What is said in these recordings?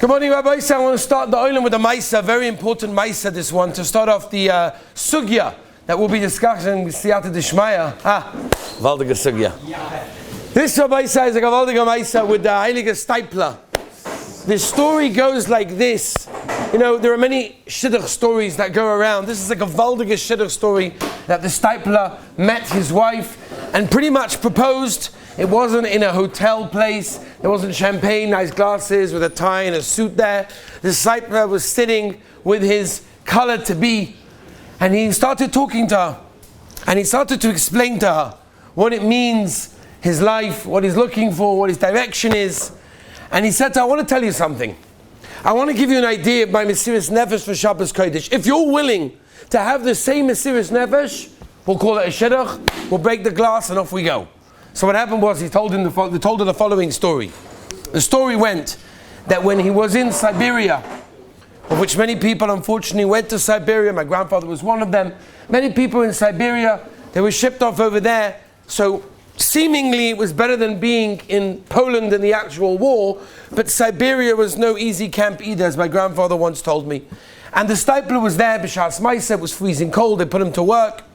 Good morning, Rabbi. I want to start the Olam with a Maisa, very important Maisa, this one, to start off the Sugya that we'll be discussing with Siyata Dishmaya. Gewaldige Sugya. This Rabbi is a gewaldige Maisa with the Heilige Stipler. The story goes like this. You know, there are many Shidduch stories that go around. This is like a gewaldige Shidduch story that the Stipler met his wife and pretty much proposed. It wasn't in a hotel place. There wasn't champagne, nice glasses with a tie and a suit there. The Stipler was sitting with his color-to-be, and he started talking to her. And he started to explain to her what it means, his life, what he's looking for, what his direction is. And he said to her, I want to tell you something. I want to give you an idea of my Mesiris Nefesh for Shabbos Kodesh. If you're willing to have the same Mesiris Nefesh, we'll call it a Shidduch, we'll break the glass and off we go. So what happened was he told her the following story. The story went that when he was in Siberia, of which many people unfortunately went to Siberia, my grandfather was one of them, many people in Siberia, they were shipped off over there, so seemingly it was better than being in Poland in the actual war, but Siberia was no easy camp either, as my grandfather once told me. And the Stipler was there, B'Shas Maisa, it was freezing cold, they put him to work,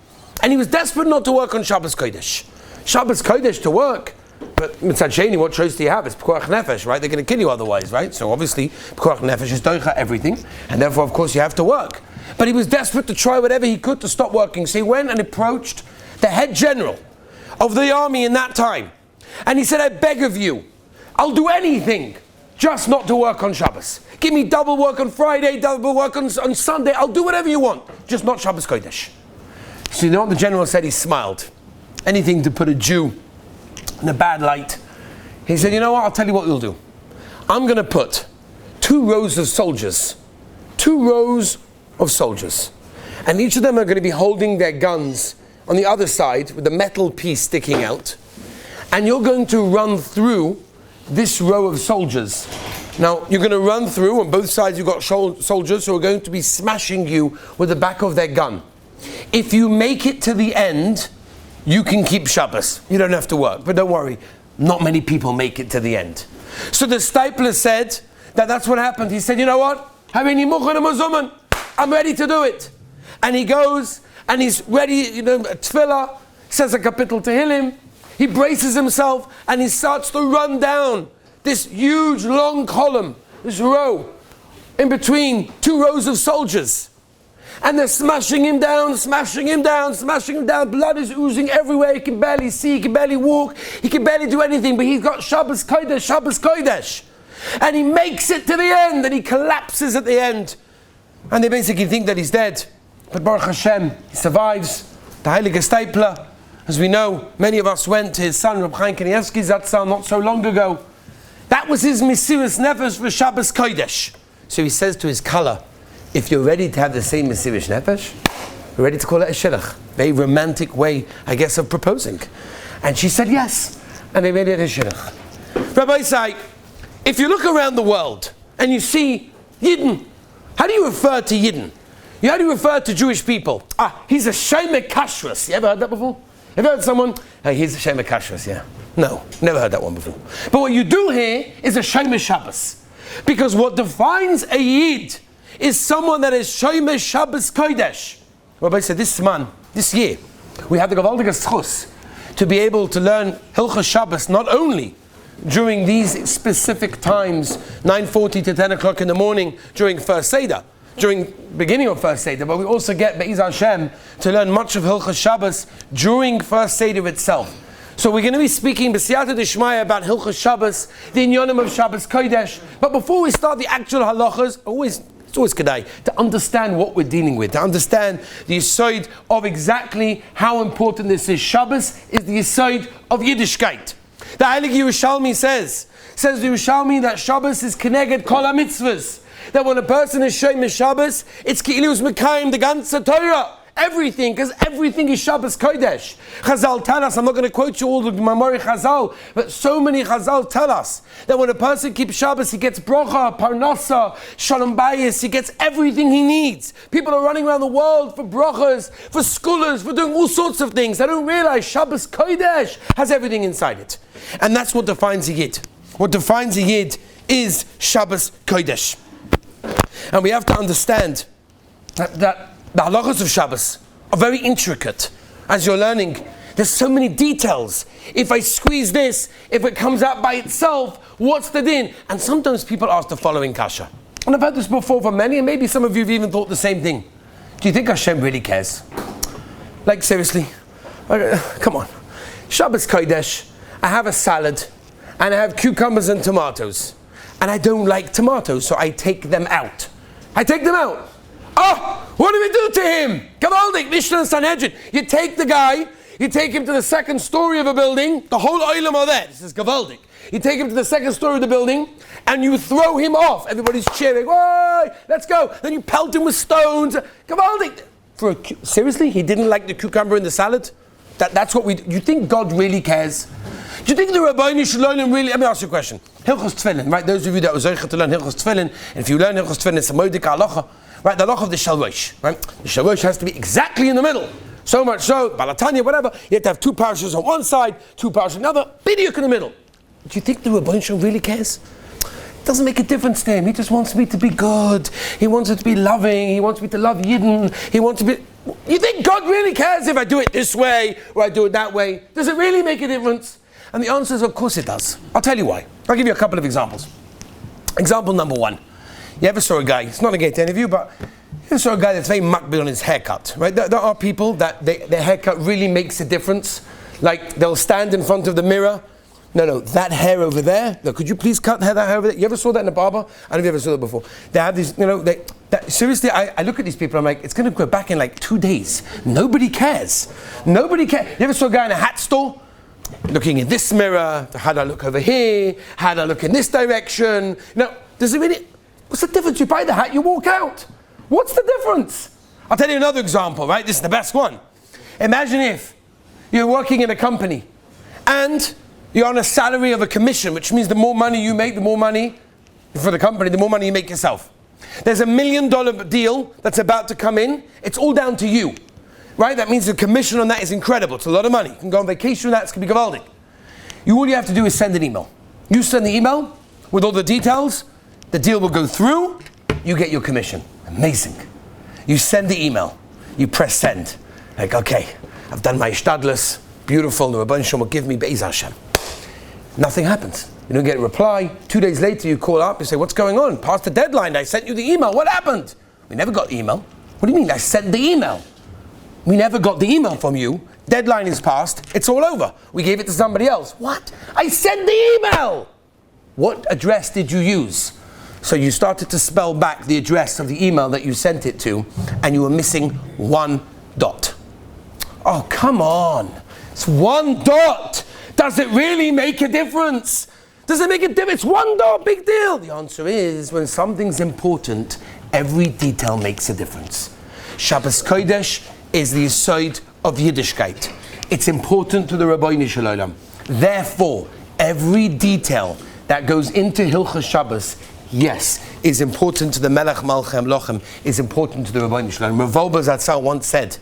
and he was desperate not to work on Shabbos Kodesh. Shabbos Kodesh to work, but Mitzad Sheni, what choice do you have? It's Pekuach Nefesh, right? They're going to kill you otherwise, right? So obviously, Pekuach Nefesh is doicha everything, and therefore, of course, you have to work. But he was desperate to try whatever he could to stop working. So he went and approached the head general of the army in that time. And he said, I beg of you, I'll do anything, just not to work on Shabbos. Give me double work on Friday, double work on Sunday. I'll do whatever you want, just not Shabbos Kodesh. So you know what the general said? He smiled. Anything to put a Jew in a bad light. He said, you know what, I'll tell you what you'll do. I'm going to put 2 rows of soldiers. 2 rows of soldiers. And each of them are going to be holding their guns on the other side with the metal piece sticking out. And you're going to run through this row of soldiers. Now, you're going to run through, on both sides you've got soldiers who are going to be smashing you with the back of their gun. If you make it to the end, you can keep Shabbos. You don't have to work. But don't worry, not many people make it to the end. So the Stipler said that that's what happened. He said, you know what? I'm ready to do it. And he goes, and he's ready, tefillah, says a kapitel Tehillim. He braces himself, and he starts to run down this huge, long column, this row, in between 2 rows of soldiers. And they're smashing him down, smashing him down, smashing him down. Blood is oozing everywhere. He can barely see, he can barely walk, he can barely do anything. But he's got Shabbos Kodesh, Shabbos Kodesh. And he makes it to the end, and he collapses at the end. And they basically think that he's dead. But Baruch Hashem, he survives. The Heilige Stipler, as we know, many of us went to his son, Reb Chaim Kanievsky Zatzal, not so long ago. That was his Mesiris Nefesh for Shabbos Kodesh. So he says to his color, if you're ready to have the same Mesiris Nefesh, you're ready to call it a Shidduch. Very romantic way, I guess, of proposing. And she said yes. And they made it a Shidduch. Rabbi Say, if you look around the world and you see Yidden, how do you refer to Yidden? How do you refer to Jewish people? He's a Shomer Kashrus. You ever heard that before? Have you heard someone? He's a Shomer Kashrus, yeah. No, never heard that one before. But what you do hear is a Shomer Shabbos. Because what defines a Yid is someone that is Shomer Shabbos Kodesh. Rabbi said, this year, we have the gewaldige schus to be able to learn Hilchos Shabbos not only during these specific times, 9:40 to 10 o'clock in the morning during First Seder, during beginning of First Seder, but we also get Be'ez Hashem to learn much of Hilchos Shabbos during First Seder itself. So we're going to be speaking B'Siyata Dishmaya about Hilchos Shabbos, the Inyonim of Shabbos Kodesh. But before we start the actual halachas, it's always kedai to understand what we're dealing with, to understand the yesod of exactly how important this is. Shabbos is the yesod of Yiddishkeit. The Heilige Yerushalmi says the Yerushalmi that Shabbos is keneged kol ha-mitzvahs. That when a person is shomer Shabbos, it's ki'ilus mekayim the ganze Torah. Everything, because everything is Shabbos Kodesh. Chazal tell us, I'm not going to quote you all the Mamori Chazal, but so many Chazal tell us that when a person keeps Shabbos, he gets brocha, parnasa, shalom bayis, he gets everything he needs. People are running around the world for brochas, for scholars, for doing all sorts of things. They don't realize Shabbos Kodesh has everything inside it. And that's what defines a Yid. What defines a Yid is Shabbos Kodesh. And we have to understand that the halachos of Shabbos are very intricate. As you're learning, there's so many details. If I squeeze this, if it comes out by itself, what's the din? And sometimes people ask the following kasha. And I've heard this before from many, and maybe some of you have even thought the same thing. Do you think Hashem really cares? Like, seriously? Come on. Shabbos Kodesh, I have a salad, and I have cucumbers and tomatoes. And I don't like tomatoes, so I take them out. I take them out. Oh, what do we do to him? Gavaldik, Mishnah and Sanhedrin. You take the guy, you take him to the second story of a building, the whole oilam are there. This is Gavaldik. You take him to the second story of the building, and you throw him off. Everybody's cheering, whoa, let's go. Then you pelt him with stones. Gavaldik. Seriously? He didn't like the cucumber in the salad? That's what we do. You think God really cares? Do you think the Rabbeinu Shalom really... Let me ask you a question. Hilchos Tefillin, right? Those of you that were zeicha to learn Hilchos Tefillin, and if you learn Hilchos Tefillin, it's a moedik halacha, right? The halacha of the Shalrosh, right? The Shalrosh has to be exactly in the middle. So much so, Balatanya, whatever, you have to have two parashas on one side, two parashas on the other, bidiyuk in the middle. Do you think the Rabbeinu Shalom really cares? It doesn't make a difference to him. He just wants me to be good. He wants it to be loving. He wants me to love Yidden. He wants to be... You think God really cares if I do it this way or I do it that way? Does it really make a difference? And the answer is, of course it does. I'll tell you why. I'll give you a couple of examples. Example number one. You ever saw a guy, it's not a gate to any of you, but you ever saw a guy that's very makbid on his haircut, right? There are people that their haircut really makes a difference. Like, they'll stand in front of the mirror. No, that hair over there. No, could you please cut that hair over there? You ever saw that in a barber? I don't know if you ever saw that before. They have these, seriously, I look at these people, I'm like, it's going to go back in like 2 days. Nobody cares. Nobody cares. You ever saw a guy in a hat store? Looking in this mirror, how do I look over here? How do I look in this direction? Does it really, what's the difference? You buy the hat, you walk out. What's the difference? I'll tell you another example, right? This is the best one. Imagine if you're working in a company and you're on a salary of a commission, which means the more money you make, the more money for the company, the more money you make yourself. There's $1 million deal that's about to come in. It's all down to you. Right? That means the commission on that is incredible. It's a lot of money. You can go on vacation with that. It's going to be gavaldik. All you have to do is send an email. You send the email with all the details. The deal will go through. You get your commission. Amazing. You send the email. You press send. Like, okay, I've done my ishtadlus. Beautiful. The Rabban Shem will give me Be'ez Hashem. Nothing happens. You don't get a reply. 2 days later, you call up. You say, what's going on? Past the deadline. I sent you the email. What happened? We never got the email. What do you mean? I sent the email. We never got the email from you. Deadline is passed. It's all over. We gave it to somebody else. What? I sent the email. What address did you use? So you started to spell back the address of the email that you sent it to, and you were missing 1 dot. Oh, come on. It's 1 dot. Does it really make a difference? Does it make a difference? 1 dot, big deal. The answer is, when something's important, every detail makes a difference. Shabbos Kodesh is the yesod of Yiddishkeit. It's important to the Rabbeinu Shalom. Therefore, every detail that goes into Hilchos Shabbos, yes, is important to the Melech Malchei Hamlochem, is important to the Rabbeinu Shalom. Rav Wolbe Zatzal once said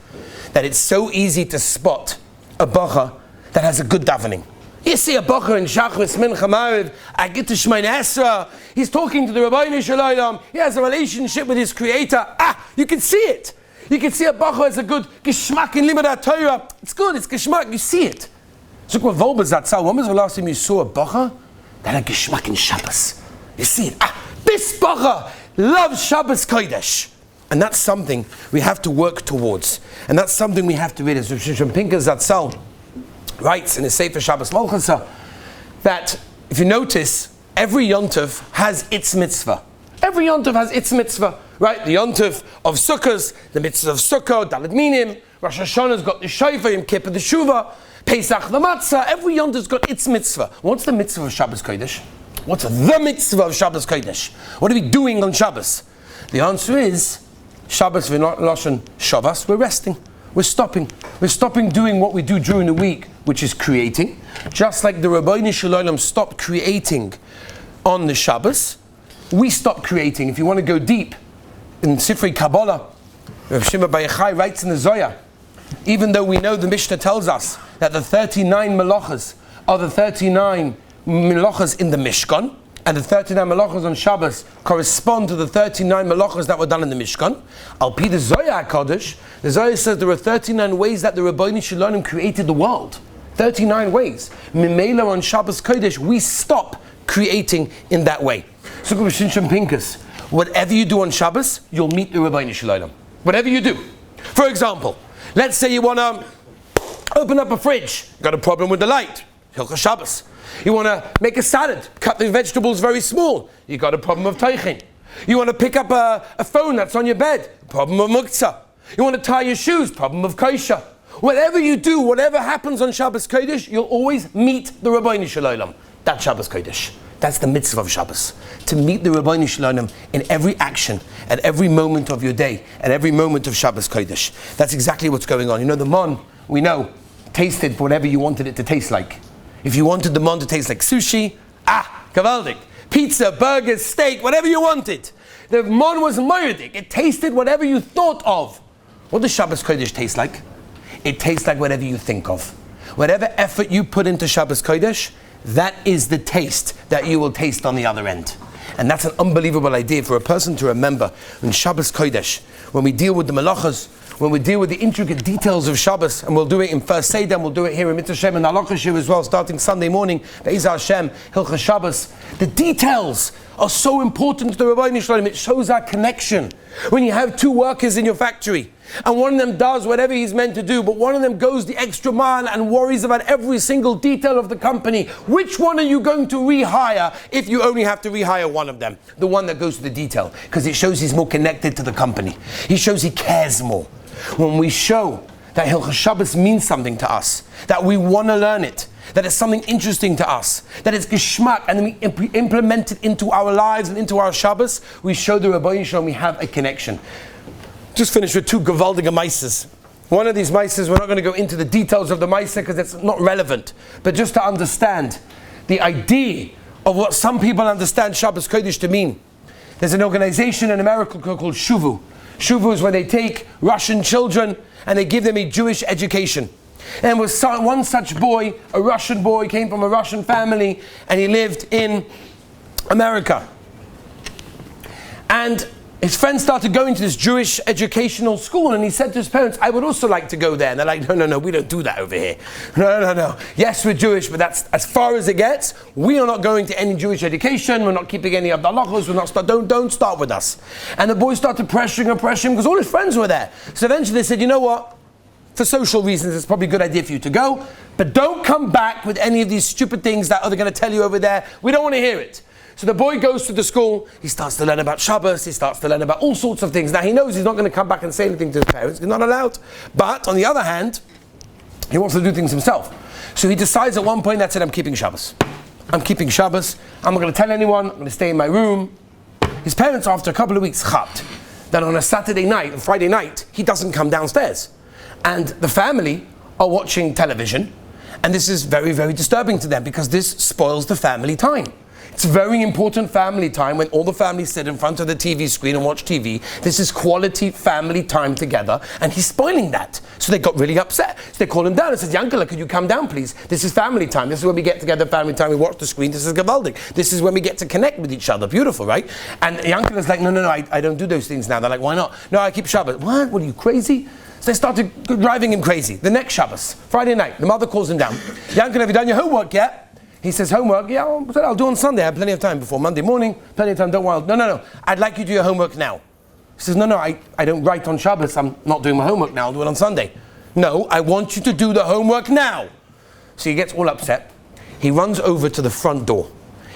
that it's so easy to spot a bacha that has a good davening. You see a bacha in Shachris Mincha Maariv, Agit Shmein Esra, he's talking to the Rabbeinu Shalom, he has a relationship with his Creator. You can see it. You can see a bacha has a good geschmack in Limud Torah. It's good, it's geschmack, you see it. So Rav Wolbe Zatzal, when was the last time you saw a bacha that had geschmack in Shabbos? You see it. This bacha loves Shabbos Kodesh. And that's something we have to work towards. And that's something we have to realize. Rav Pinchas Zatzal writes in his Sefer Shabbos Malchasa that, if you notice, every Yontov has its mitzvah. Every Yontov has its mitzvah. Right, the Yontov of Sukkot, the mitzvah of Sukkot, Daled Minim, Rosh Hashanah's got the Shofar, Yom Kippur the Shuvah, Pesach the Matzah. Every Yontov's got its mitzvah. What's the mitzvah of Shabbos Kodesh? What's the mitzvah of Shabbos Kodesh? What are we doing on Shabbos? The answer is, Shabbos we're not Lashon Shabbos, we're resting. We're stopping. We're stopping doing what we do during the week, which is creating. Just like the Rabbeinu Shalom stopped creating on the Shabbos, we stop creating. If you want to go deep, in Sifrei Kabbalah, Rav Shimon Bar Yochai writes in the Zohar, even though we know the Mishnah tells us that the 39 melachas are the 39 melachas in the Mishkan, and the 39 malachos on Shabbos correspond to the 39 malachos that were done in the Mishkan. Al pi the Zohar HaKadosh, the Zohar says there are 39 ways that the Rabbeinu Shalom created the world. 39 ways. Mimela on Shabbos Kodesh, we stop creating in that way. So Pinkus, whatever you do on Shabbos, you'll meet the Rabbeinu Shalom. Whatever you do. For example, let's say you want to open up a fridge, got a problem with the light, Hilchos Shabbos. You want to make a salad, cut the vegetables very small, you got a problem of teichin. You want to pick up a phone that's on your bed, problem of muktzah. You want to tie your shoes, problem of kosher. Whatever you do, whatever happens on Shabbos Kodesh, you'll always meet the Rabbeinu Shalom. That's Shabbos Kodesh. That's the mitzvah of Shabbos. To meet the Rabbeinu Shalom in every action, at every moment of your day, at every moment of Shabbos Kodesh. That's exactly what's going on. You know, the mon, we know, tasted whatever you wanted it to taste like. If you wanted the mon to taste like sushi, kavaldik. Pizza, burgers, steak, whatever you wanted. The mon was moedik. It tasted whatever you thought of. What does Shabbos Kodesh taste like? It tastes like whatever you think of. Whatever effort you put into Shabbos Kodesh, that is the taste that you will taste on the other end. And that's an unbelievable idea for a person to remember in Shabbos Kodesh, when we deal with the malachas, when we deal with the intricate details of Shabbos, and we'll do it in First Seder, and we'll do it here in Mitzvah Shem and Halacha Shiur as well, starting Sunday morning, Be'ezah Hashem, Hilchos Shabbos. The details are so important to the Rabbeinu Shalom. It shows our connection. When you have two workers in your factory, and one of them does whatever he's meant to do, but one of them goes the extra mile and worries about every single detail of the company, which one are you going to rehire if you only have to rehire one of them? The one that goes to the detail, because it shows he's more connected to the company. He shows he cares more. When we show that Hilchos Shabbos means something to us, that we want to learn it, that it's something interesting to us, that it's geschmack, and we implement it into our lives and into our Shabbos, we show the Rabbeinu Shalom we have a connection. Just finish with two gewaldige maises. One of these maises, we're not going to go into the details of the maise because it's not relevant, but just to understand the idea of what some people understand Shabbos Kodesh to mean. There's an organization in America called Shuvu. Shuvu is where they take Russian children and they give them a Jewish education. And was one such boy, a Russian boy, came from a Russian family, and he lived in America. And his friends started going to this Jewish educational school, and he said to his parents, I would also like to go there. And they're like, no, we don't do that over here. No. Yes, we're Jewish, but that's as far as it gets. We are not going to any Jewish education. We're not keeping any of the halachos. Don't start with us. And the boy started pressuring because all his friends were there. So eventually they said, you know what? For social reasons, it's probably a good idea for you to go, but don't come back with any of these stupid things that they're going to tell you over there. We don't want to hear it. So the boy goes to the school, he starts to learn about Shabbos, he starts to learn about all sorts of things. Now he knows he's not going to come back and say anything to his parents, he's not allowed. But on the other hand, he wants to do things himself. So he decides at one point, that's it, I'm keeping Shabbos. I'm keeping Shabbos, I'm not going to tell anyone, I'm going to stay in my room. His parents, after a couple of weeks, chapped that on a Saturday night, or Friday night, he doesn't come downstairs. And the family are watching television, and this is very, very disturbing to them because this spoils the family time. It's very important family time when all the family sit in front of the TV screen and watch TV. This is quality family time together, and he's spoiling that. So they got really upset. So they called him down and said, Yankala, could you come down, please? This is family time. This is when we get together, family time. We watch the screen. This is Gavaldik. This is when we get to connect with each other. Beautiful, right? And Yankala's like, no, I don't do those things now. They're like, why not? No, I keep Shabbos. What are you, crazy? So they started driving him crazy. The next Shabbos, Friday night, the mother calls him down. Yankala, have you done your homework yet? He says, homework? Yeah, I'll do on Sunday. I have plenty of time before Monday morning. Plenty of time, don't worry. No. I'd like you to do your homework now. He says, no, I don't write on Shabbos. I'm not doing my homework now. I'll do it on Sunday. No, I want you to do the homework now. So he gets all upset. He runs over to the front door.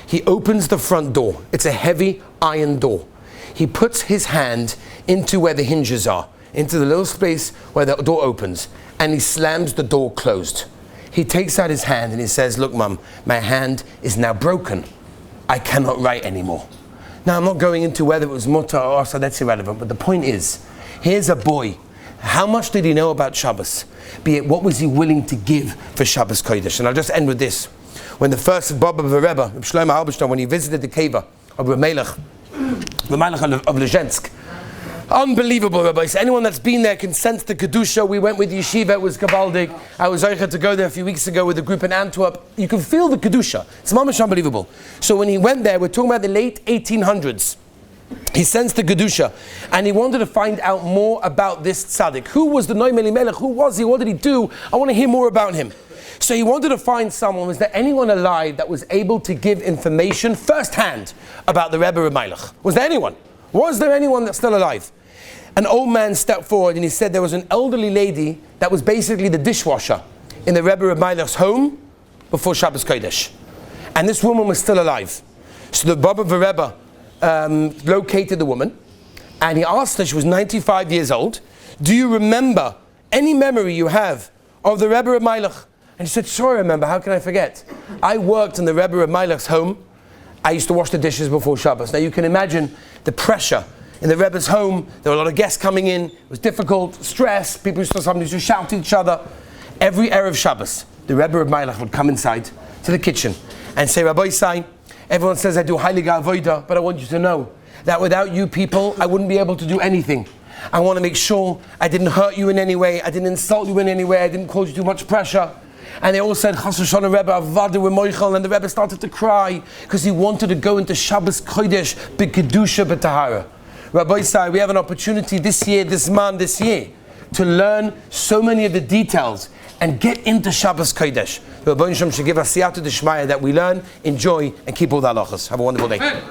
He opens the front door. It's a heavy iron door. He puts his hand into where the hinges are, into the little space where the door opens, and he slams the door closed. He takes out his hand and he says, look, Mum, my hand is now broken. I cannot write anymore. Now, I'm not going into whether it was mutter or asa, that's irrelevant, but the point is, here's a boy. How much did he know about Shabbos? Be it, what was he willing to give for Shabbos Kodesh? And I'll just end with this. When the first Baba of the Rebbe, Shlomo Halberstam, when he visited the cave of Ramelech of Lezhensk, Unbelievable, Rabbi. So anyone that's been there can sense the Kedusha. We went with Yeshiva, it was Gabaldig. I was Zeicha to go there a few weeks ago with a group in Antwerp. You can feel the Kedusha. It's mamash unbelievable. So when he went there, we're talking about the late 1800s. He sensed the Kedusha, and he wanted to find out more about this tzaddik. Who was the Noam Elimelech? Who was he? What did he do? I want to hear more about him. So he wanted to find someone. Was there anyone alive that was able to give information firsthand about the Rebbe of Melech? Was there anyone? Was there anyone that's still alive? An old man stepped forward and he said there was an elderly lady that was basically the dishwasher in the Rebbe of Melech's home before Shabbos Kodesh. And this woman was still alive. So the Baba of the Rebbe located the woman and he asked her, she was 95 years old, do you remember any memory you have of the Rebbe of Melech? And she said, sure I remember, how can I forget? I worked in the Rebbe of Melech's home. I used to wash the dishes before Shabbos. Now you can imagine the pressure in the Rebbe's home. There were a lot of guests coming in. It was difficult, stress. People sometimes used to shout at each other. Every Erev Shabbos, the Rebbe of Melech would come inside to the kitchen and say, Rabbi Sai, everyone says I do Heilige Avodah, but I want you to know that without you people, I wouldn't be able to do anything. I want to make sure I didn't hurt you in any way. I didn't insult you in any way. I didn't cause you too much pressure. And they all said, Chas v'Shana Rebbe, Avada v'Moichel, and the Rebbe started to cry because he wanted to go into Shabbos Kodesh b'Kedusha b'Tahara. Rabbi Sai, we have an opportunity this year to learn so many of the details and get into Shabbos Kodesh. Rabbi Shem should give us siyata d'shmaya that we learn, enjoy, and keep all the halachas. Have a wonderful day.